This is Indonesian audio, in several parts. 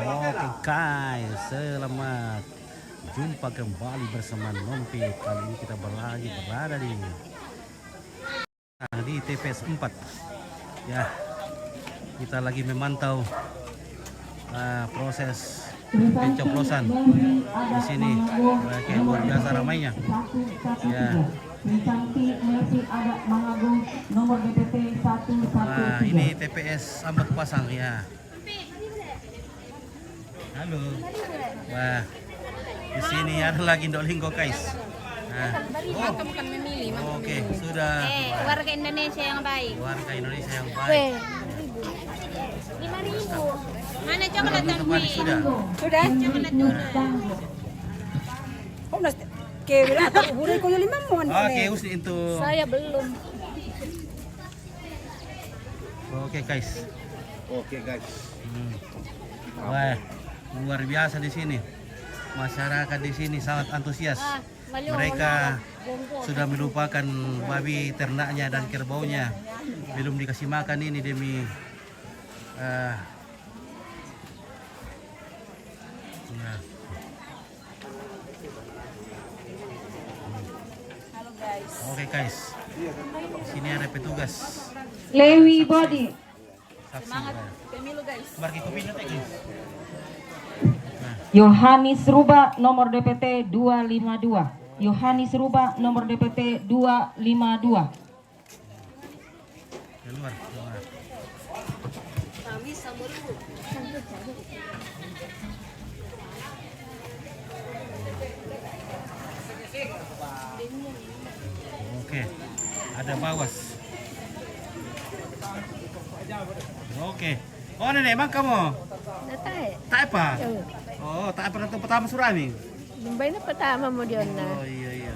Oke guys, selamat jumpa kembali bersama Nompit. Kali ini kita berada di TPS 4. Ya, kita lagi memantau proses pencoblosan di sini. Kayak luar biasa ramainya. Ya. Nah, ini TPS Ambat Pasang ya. Halo. Wah, di sini ada lagi Ndolinggo guys. Nah, bukan memilih. Oke, sudah. Warga Indonesia yang baik. Warga Indonesia yang baik. 5.000. Mana coklat dan mie? Sudah. Sudah. Coklat tuna. Oh, nas kewira atau uburay ko yung 5 mon. Oke, usni itu. Saya belum. Oke guys. Oke guys. Wah, luar biasa di sini. Masyarakat di sini sangat antusias. Mereka sudah melupakan babi ternaknya dan kerbaunya. Belum dikasih makan ini demi Halo guys. Oke guys. Sini ada petugas. Lewi Body. Semangat pemilu guys. Marki kopi nanti guys. Yohanis Ruba nomor DPT 252. Yohanis Ruba nomor DPT 252. Keluar. Kami sama dulu. Oke. Ada bawas. Oke. Oh, nenek emang kamu? Natai. Tak apa? Oh, tak apa nonton pertama Surami. Dumbay na pertama mo diyon na. Oh iya.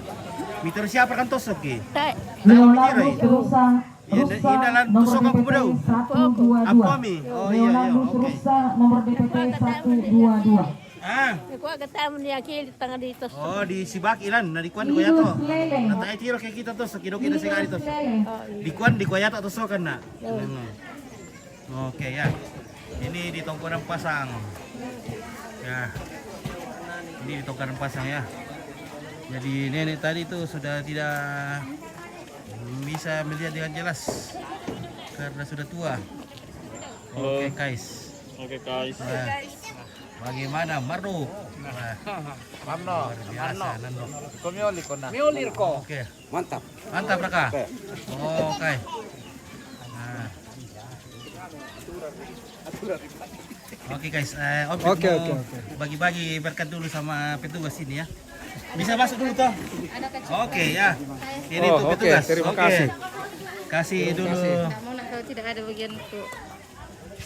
Mitur siapa kan tosok ki? Tai. Leonardo Rusa. Iya, inalan tusok aku mudah. 122. Apa mi? Oh iya. Leonardo Oke. Rusa nomor DPT 122. Ah. Ko agad mo niya kili tanga dito. Oh, di Sibak ilan, na di kuan ko yato. Idus Lele. Natay tiro kay kita to sa kido kita sigari to. Lele. Di kuan di kuayata to sokan na. Oke ya. Ini di Tongkonan Pasang. Ya. Ini di Tongkonan Pasang ya. Jadi nenek tadi itu sudah tidak bisa melihat dengan jelas karena sudah tua. Oke guys. Oke guys. Nah, bagaimana Marno? Mano. Luar biasa Nando. Kumioli ko na. Miolir ko. Oke. Mantap. Mantap Raka. Oke. Oke. Nah. Oke guys, Oke. Bagi-bagi berkat dulu sama petugas ini ya. Bisa masuk dulu toh? Oke ya. Ini tuh oke, petugas. terima Oke. kasih. Kasih dulu. Namun kalau tidak ada bagian itu.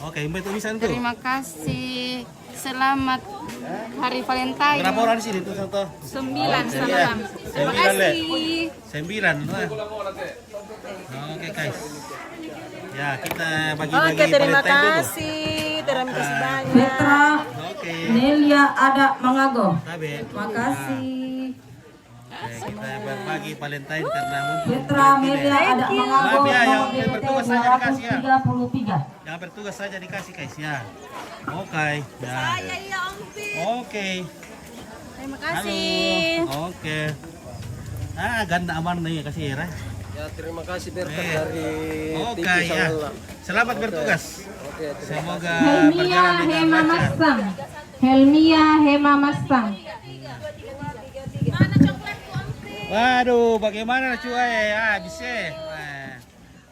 Oke, Mbak itu bisa tuh. Terima kasih. Selamat Hari Valentine. Berapa orang di sini tuh Santo? 9 selamat. Terima 9 Le. kasih. 9. Wah. Oke guys. Ya, kita bagi-bagi Oke, terima Valentine dulu. kasih. Terima kasih banyak. Petra Oke. Nelia Ada Mangago. Tabe. Makasih. Oke, kita berbagi Valentine karena mumpung Petra Nelia Ada Mangago Maaf ya, yang nomor DPT bertugas saja dikasih ya. 233. Yang bertugas saja dikasih guys ya. Oke. Ya. Iya, Oke. Terima Halo. kasih. Oke. Ah, ganda aman nih kasih ya. Ya, terima kasih berkat Eh. dari Oke ya. Selamat bertugas. Oke, Semoga Helmia berjalan dengan Hema lancar. Mastang. Helmia Hema Mastang. Waduh, bagaimana cuy? Ah, bisa. Nah,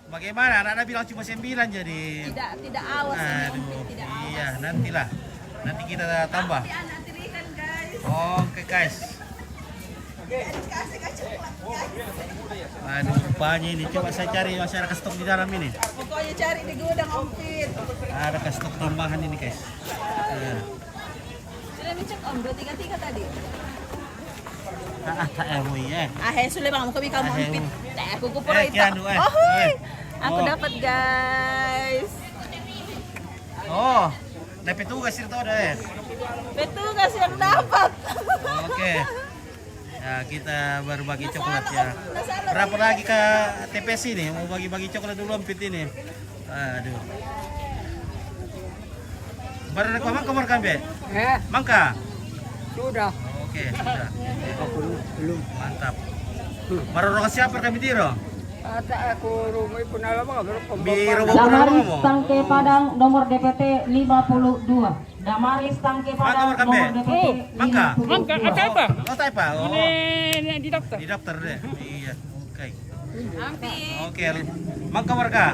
bagaimana? Anak-anak bilang cuma 9 jadi. Tidak awas ini, Aduh, tidak awas. iya nantilah. Nanti kita tambah. Oke guys. Aduh, rupanya ini coba saya cari masih ada stok di dalam ini. Pokoknya cari di gudang Ompit. Ada stok tambahan ini guys. Nah. Sudah dicek Om 233 tadi. Tak emo ya. Sudah bang, mau kami kamu Ah, Ompit. Aku kupur itu. kian, eh. Oh, hoi. Eh. Aku Oh. dapat guys. Oh, dapat tugas itu ada ya. Petugas yang dapat. Oke. Ya, kita berbagi coklat ya. Berapa lagi ke TPS ini? Mau bagi-bagi coklat dulu Ompit ini. Aduh. Baru nak mangka marka be? Mangka. Sudah. Oke, sudah. Belum. Mantap. Baru roka siapa kami tiro? Ada aku rumah pun alam Biro Damaris mo. Tangke Padang nomor DPT 52. Damaris Tangke Padang Mangka, nomor DPT Mangka. 52. Mangka, ada apa? Oh, tayo pa. Oh. Ini di dokter. Di daftar deh. Iya, oke. Oke, mangka marka.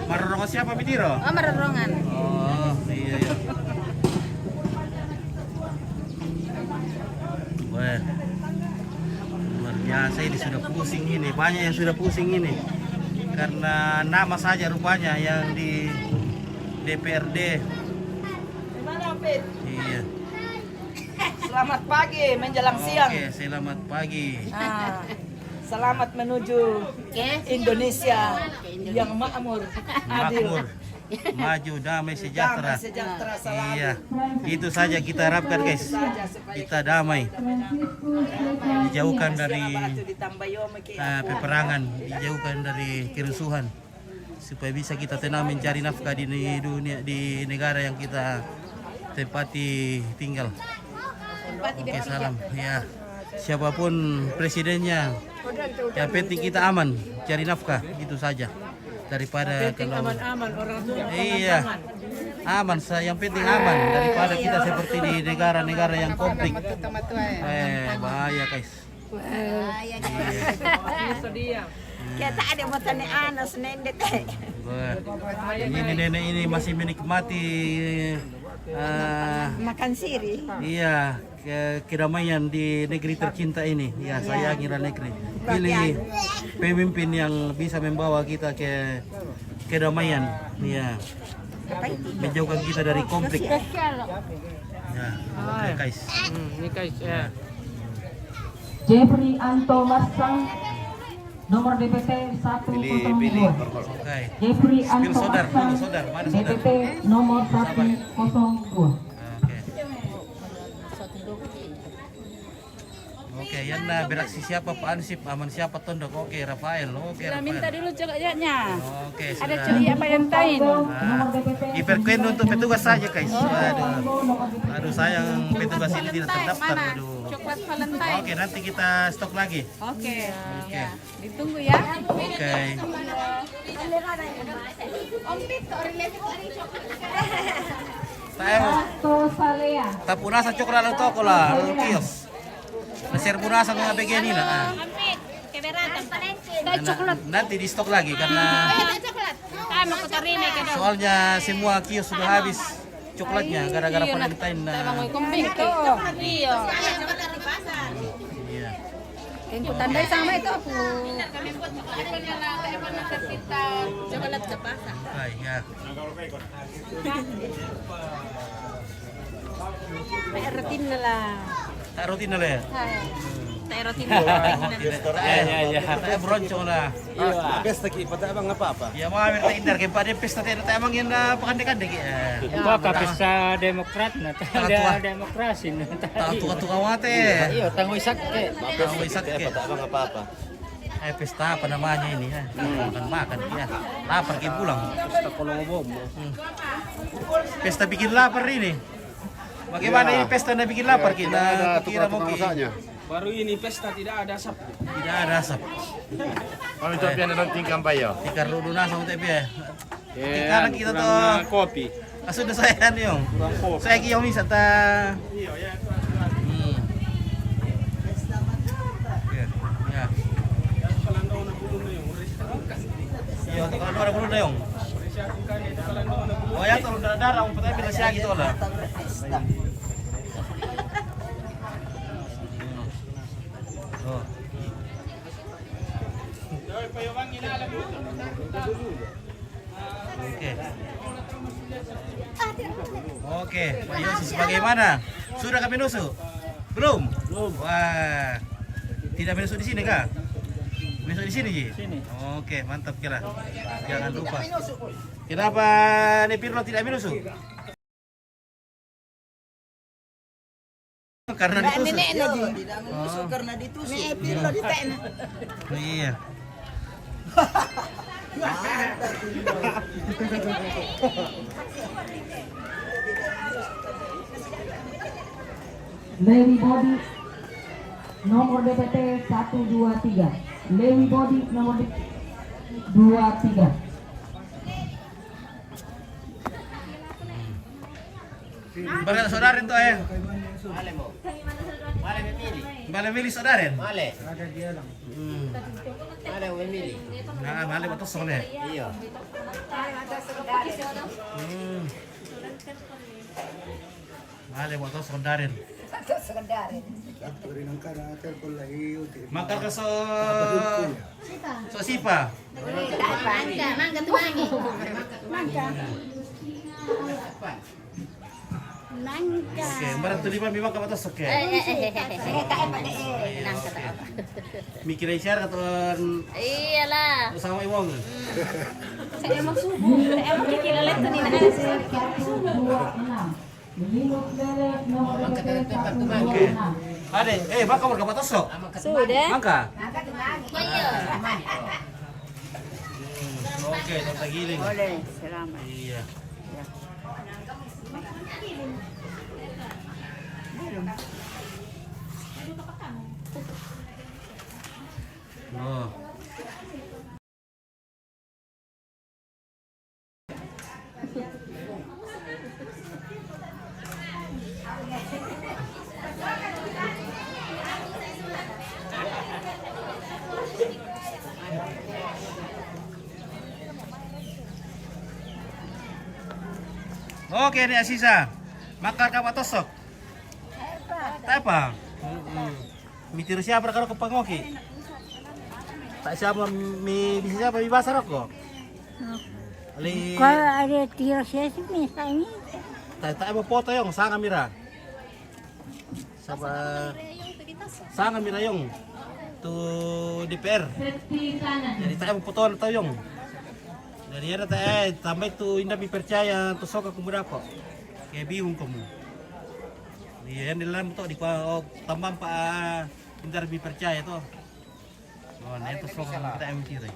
Baru roka siapa bitiro? Oh, mererongan. Oh, iya, iya. Wah, luar biasa ini sudah pusing ini, banyak yang sudah pusing ini karena nama saja rupanya yang di DPRD. Gimana, Pit? Iya. Selamat pagi menjelang siang. Oke, selamat pagi. Ah, selamat menuju Indonesia yang makmur, adil, Makmur, maju, damai, sejahtera. damai, sejahtera, selalu. Iya, itu saja kita harapkan guys. Kita damai, dijauhkan dari peperangan, dijauhkan dari kerusuhan, supaya bisa kita tenang mencari nafkah di dunia, di negara yang kita tempati tinggal. Oke, salam. Ya, siapapun presidennya, yang penting kita aman, cari nafkah, itu saja. Daripada kalau Aman-aman orang tua. iya, aman, yang penting aman daripada kita seperti di negara-negara yang konflik. Bahaya guys. Kita ada mau tanya anas nendet. Wah, ini nenek ini masih menikmati Makan siri. iya kedamaian di negeri tercinta ini. Ya, sayangilah negeri. Pilih pemimpin yang bisa membawa kita ke kedamaian. Ya, menjauhkan kita dari konflik. Ya, oke guys. Ini guys ya. Jeffrey Anto Marsang nomor DPT 102. Oke. Jeffrey Spill Anto sodar, Marsang tunggu sodar, mana sodar? DPT nomor 102. Oke, yan na beraksi siapa Pak Ansip, aman siapa Tondok. Oke, Rafael. Oke, Minta Rafael. dulu coklatnya. Oke, Ada sudah. coli apa yang tain? Nomor DPT Iperkuen untuk petugas saja guys. Aduh, sayang petugas ini tidak terdaftar. Mana? Aduh. Coklat Valentine. Oke, nanti kita stok lagi. Oke. Oke. Ditunggu ya. Oke. Tayo, Satu Salea. tapunasa coklat lang toko lah, kios. Nasir punasa mga bagian nila. Ada coklat. Nanti di stok lagi karena Kami ko tarime ka daw. soalnya semua kios sudah habis coklatnya gara-gara Valentine na. May kumbing to. Iyo. Iya. Yang kutandai sama itu aku. Coklat ka pa. Ay, ya. May rutin na lang. Rutin na lang. Tayo rotin. Tayo broncho na. Pesta ki, pada abang apa-apa. Ya mga merta indar kay pa pesta tayo emang yan na pakande-kande ki. Kok kapis sa Demokrat na ada demokrasi na. Tuka-tuka wate. Iyo, tangoy sakke. Tahu isak ke. Pada abang apa-apa. Pesta apa namanya ini ya? Makan ya. Lapar kayak pulang. Pesta kolong bom. Pesta bikin lapar ini. Bagaimana ini pesta na bikin lapar kita? Kira mau Baru ini pesta tidak ada asap. tidak ada asap. Kalau itu pian dalam tingkang bayo. Tikar dulu nasa untuk ya. Tikar kita tuh. Kopi. Sudah saya nih yung. Saya kiyong bisa ta. Iya, ya. Ya. Iya, kalau ada bulu na yung. Oh ya, kalau darah ang patay bila siya gitu lah. Oh. Oke. Oke, Pak Yosis bagaimana? Sudah kami nusuk? Belum? Belum. Wah. Tidak menusuk di sini kah? Menusuk di sini, Ji? Sini. Oke, mantap kira. Jangan lupa. Kenapa Nepirlo tidak menusuk? Karena ditusuk. Tidak karena ditusuk. Pirlo ditena. Oh, iya. Lewi Body nomor DPT 123. Lewi Body nomor 23. Bagaimana saudara itu Bale milih saudara. Male. Male memilih. Nah, male betul soalnya. Iya. Male betul saudara. Makar ke so sipa. Mangga tuh mangi. Oke, barat tu lima memang kamu atas oke. Mikir share katon. Iyalah. Sama iwong. Saya emang subuh. Saya emang kikilalet tadi na. 126. Minus Lele nomor DPT 126. Ade, baka mo kamu atas sok. Sudah. Mangka. Oke, tak giling. Boleh, selamat. Iya. Oh. Oke, ini Asisa. Makar kamu tosok. Apa? Mitir siapa kalau ke pangoki? Tak siapa bisa siapa bahasa rokok? Ali. Kalau ada tiro saya sih misalnya. Tak mau foto yang sangat mira. Siapa? Sangat mira yang tu DPR. Jadi tak mau foto atau yang. Dari ada tak tambah tu indah percaya tu sok aku berapa? Kayak bingung kamu. Iya, yang di dalam tuh di tambah Pak indah lebih percaya tuh. Oh, nah itu sok kita MT tuh.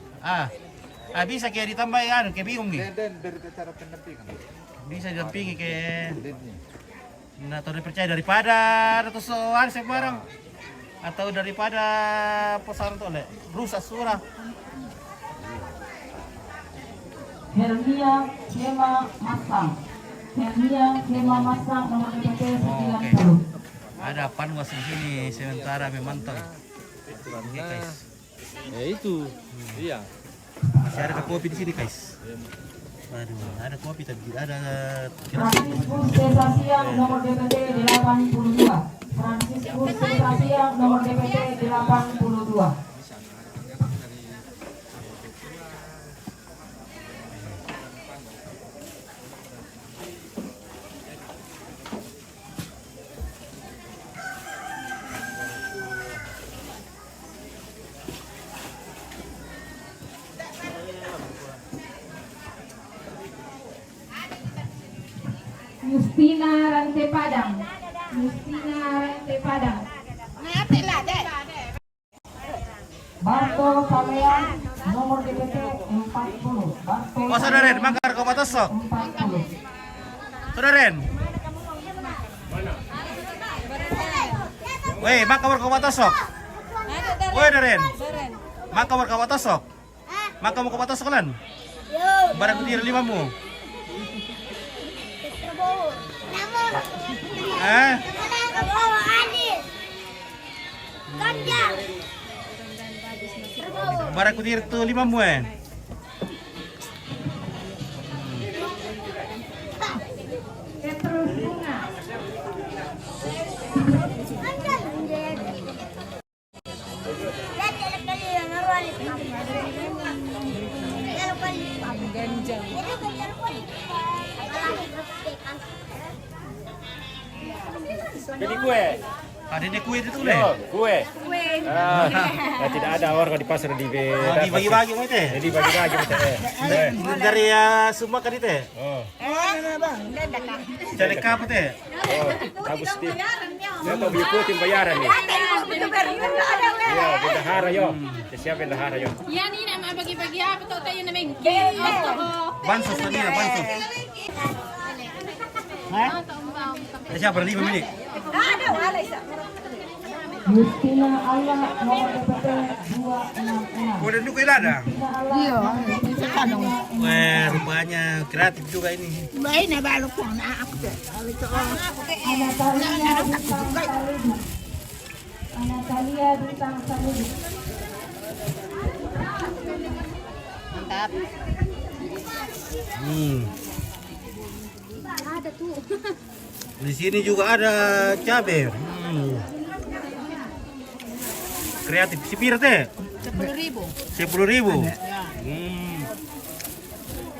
Bisa kayak ditambah ya, kayak bingung nih. Dari cara pendampingan. Bisa didampingi kayak. Nah, atau dipercaya daripada atau soal sebarang atau daripada pesan tuh le rusak surah. Hermia Kema Masang. Hermia Kema Masang nomor DPT 90. Ada panwas di sini sementara memantau. Oke, guys. Ya itu. Iya. Masih ada kopi di sini, guys. Aduh, ada kopi tapi tidak ada. Franciscus Desasiang nomor DPT 82. Franciscus Desasiang nomor DPT 82. Justina Rante Padang. Justina Rante Padang. Barto Samean nomor DPT 40. Barto Oh, saudara, mangkar kau patosok. 40. Saudara. Weh, maka kau patosok. Weh, Daren. Maka kau patosok. Maka mau kau patosok lan. Barang dir limamu. Barang kudir tu 5 eh. Petrus Bunga. Jadi kue. Ada ini kue itu le. Kue. Ya tidak ada orang di pasar di Dibagi-bagi mau itu. Jadi bagi-bagi kita. Dari semua kan itu. Oh. Cari kapu teh. Bagus sih. Ya mau ikutin bayaran nih. Ya, bendahara yo. Siapa bendahara yo? Yan ini nama bagi-bagi apa tuh tayo na meng. Bansos tadi lah bansos. Siapa 5 menit? Ada wala isa. Justina Allah nomor DPT 266. Boleh juga ada. Iya, kanong. Wah, rupanya kreatif juga ini. May nabalo ko na ako. Anatalia Bintang Saludi. Mantap. Ada tuh. Di sini juga ada cabai. Kreatif. Sipir teh? 10.000. 10.000.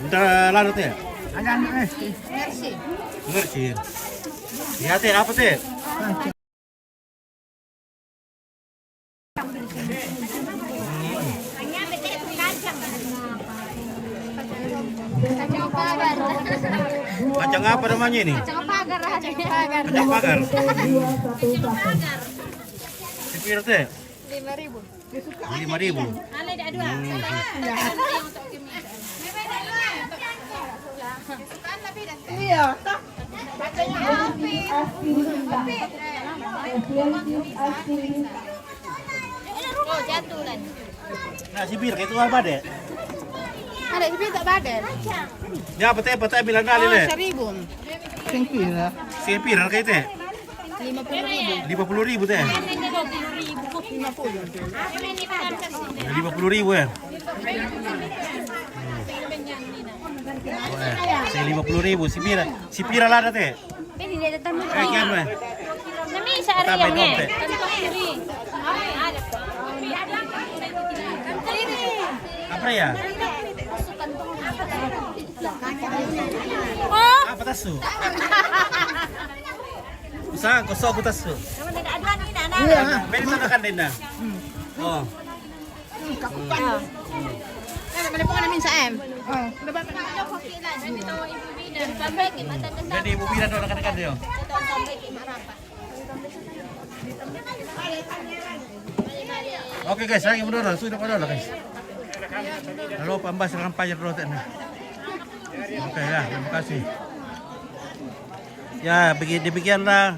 Minta lalu teh? Ada merci. Merci. Ngerti. Ya teh apa teh? Kacang pagar. Kacang apa namanya ini? Kacang pagar. Kacang pagar. Kacang pagar. Sipir teh? 5.000. 5.000. Ale ada dua. Iya. Oh, jatuh lan. Nah, sipir kayak itu apa deh? Ada sih tak badan. Ya, apa teh bilang kali deh. 1.000. Singpira. Sipir kayak teh? 50.000. 50.000 teh. 50.000 ya. Saya 50.000 sipir lah ada teh. Ini dia datang dulu. Kian mah. Nami sehari Tambah yang dompet. Apa ya? Oh, Apa tasu? Usaha kosong aku tasu. Iya. Beri sana kan Dina. Oh. Mana po namin sa M. Jadi ibu Bina doon kan dia. Oke guys, lagi mundur, sudah mundur guys. Lalu pambas dengan payar dulu tadi. Oke ya, terima kasih. Ya, demikianlah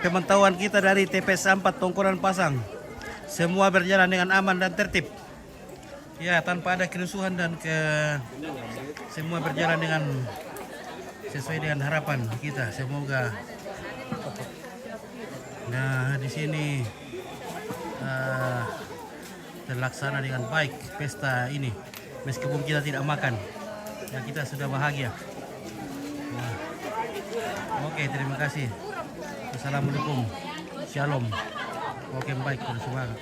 pemantauan kita dari TPS 4 Tongkonan Pasang. Semua berjalan dengan aman dan tertib. Ya, tanpa ada kerusuhan dan semua berjalan dengan sesuai dengan harapan kita. Semoga. Nah, di sini terlaksana dengan baik pesta ini. Meskipun kita tidak makan, ya kita sudah bahagia. Nah, oke, terima kasih. Assalamualaikum. Shalom. Oke, baik, terus semangat.